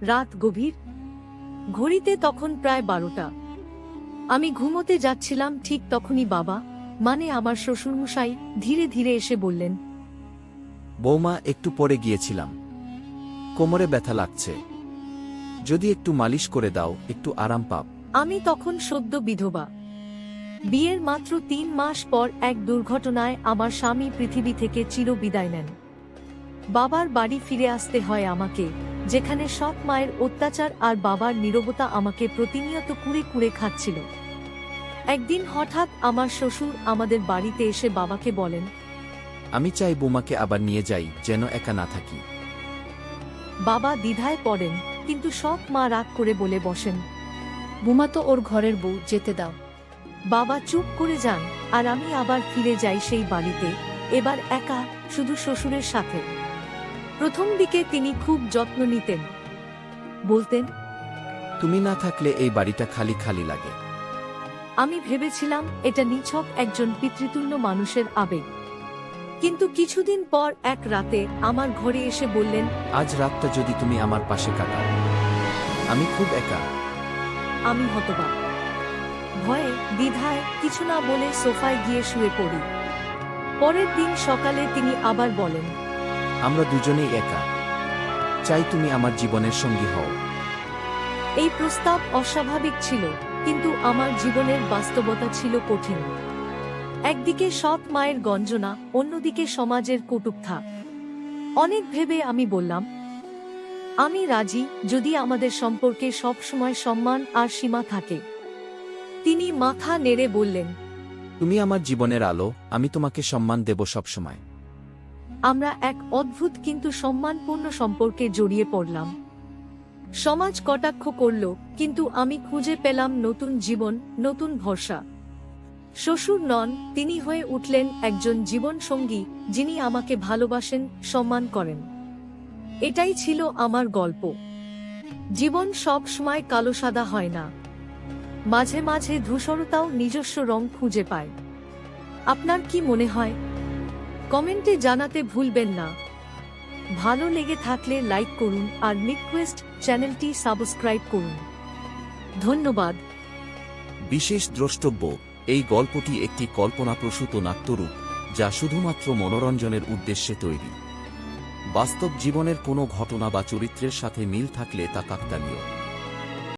রাত গভীর। ঘড়িতে তখন প্রায় 12টা। আমি ঘুমোতে যাচ্ছিলাম, ঠিক তখনই বাবা, মানে আমার শ্বশুরমশাই, ধীরে ধীরে এসে বললেন, বৌমা, একটু পড়ে গিয়েছিলাম, কোমরে ব্যথা লাগছে, যদি একটু মালিশ করে দাও একটু আরাম পাব। আমি তখন সদ্য বিধবা। বিয়ের মাত্র 3 মাস পর এক দুর্ঘটনায় আমার স্বামী পৃথিবী থেকে চির বিদায় নেন। বাবার বাড়ি ফিরে আসতে হয় আমাকে, যেখানে সৎ মায়ের অত্যাচার আর বাবার নীরবতা আমাকে প্রতিনিয়ত কুড়ে কুড়ে খাচ্ছিল। একদিন হঠাৎ আমার শ্বশুর আমাদের বাড়িতে এসে বাবাকে বলেন, আমি চাই বৌমাকে আবার নিয়ে যাই, যেন একা না থাকি। বাবা দ্বিধায় পড়েন, কিন্তু সৎ মা রাগ করে বলে বসেন, বুমা তো ওর ঘরের বউ, যেতে দাও। বাবা চুপ করে যান, আর আমি আবার ফিরে যাই সেই বাড়িতে, এবার একা, শুধু শ্বশুরের সাথে। প্রথম দিকে তিনি খুব যত্ন নিতেন, বলতেন, তুমি না থাকলে এই বাড়িটা খালি খালি লাগে। আমি ভেবেছিলাম এটা নিছক একজন পিতৃতুল্য মানুষের আবেগ। কিন্তু কিছুদিন পর এক রাতে আমার ঘরে এসে বললেন, আজ রাতটা যদি তুমি আমার পাশে কাটাও, আমি খুব একা। আমি হতবাক। ভয়ে দ্বিধায় কিছু না বলে সোফায় গিয়ে শুয়ে পড়ি। পরের দিন সকালে তিনি আবার বলেন, আমরা দুজনেই একা, চাই তুমি আমার জীবনের সঙ্গী হও। এই প্রস্তাব অস্বাভাবিক ছিল, কিন্তু আমার জীবনের বাস্তবতা ছিল কঠিন। একদিকে সৎ মায়ের গঞ্জনা, অন্যদিকে সমাজের কটূক্তা। অনেক ভেবে আমি বললাম, আমি রাজি, যদি আমাদের সম্পর্কে সবসময় সম্মান আর সীমা থাকে। তিনি মাথা নেড়ে বললেন, তুমি আমার জীবনের আলো, আমি তোমাকে সম্মান দেব সবসময়। আমরা এক অদ্ভুত কিন্তু সম্মানপূর্ণ সম্পর্কে জড়িয়ে পড়লাম। সমাজ কটাক্ষ করল, কিন্তু আমি খুঁজে পেলাম নতুন জীবন, নতুন ভরসা। শ্বশুর নন, তিনি হয়ে উঠলেন একজন জীবন সঙ্গী, যিনি আমাকে ভালোবাসেন, সম্মান করেন। এটাই ছিল আমার গল্প। জীবন সব সময় কালো সাদা হয় না, মাঝে মাঝে ধূসরতাও নিজস্ব রং খুঁজে পায়। আপনার কি মনে হয়? কমেন্টে জানাতে ভুলবেন না। ভালো লেগে থাকলে লাইক করুন আর মিডকুয়েস্ট চ্যানেলটি সাবস্ক্রাইব করুন। ধন্যবাদ। বিশেষ দ্রষ্টব্য, এই গল্পটি একটি কল্পনাপ্রসূত নাট্যরূপ, যা শুধুমাত্র মনোরঞ্জনের উদ্দেশ্যে তৈরি। বাস্তব জীবনের কোনো ঘটনা বা চরিত্রের সাথে মিল থাকলে তা কাকতালীয়।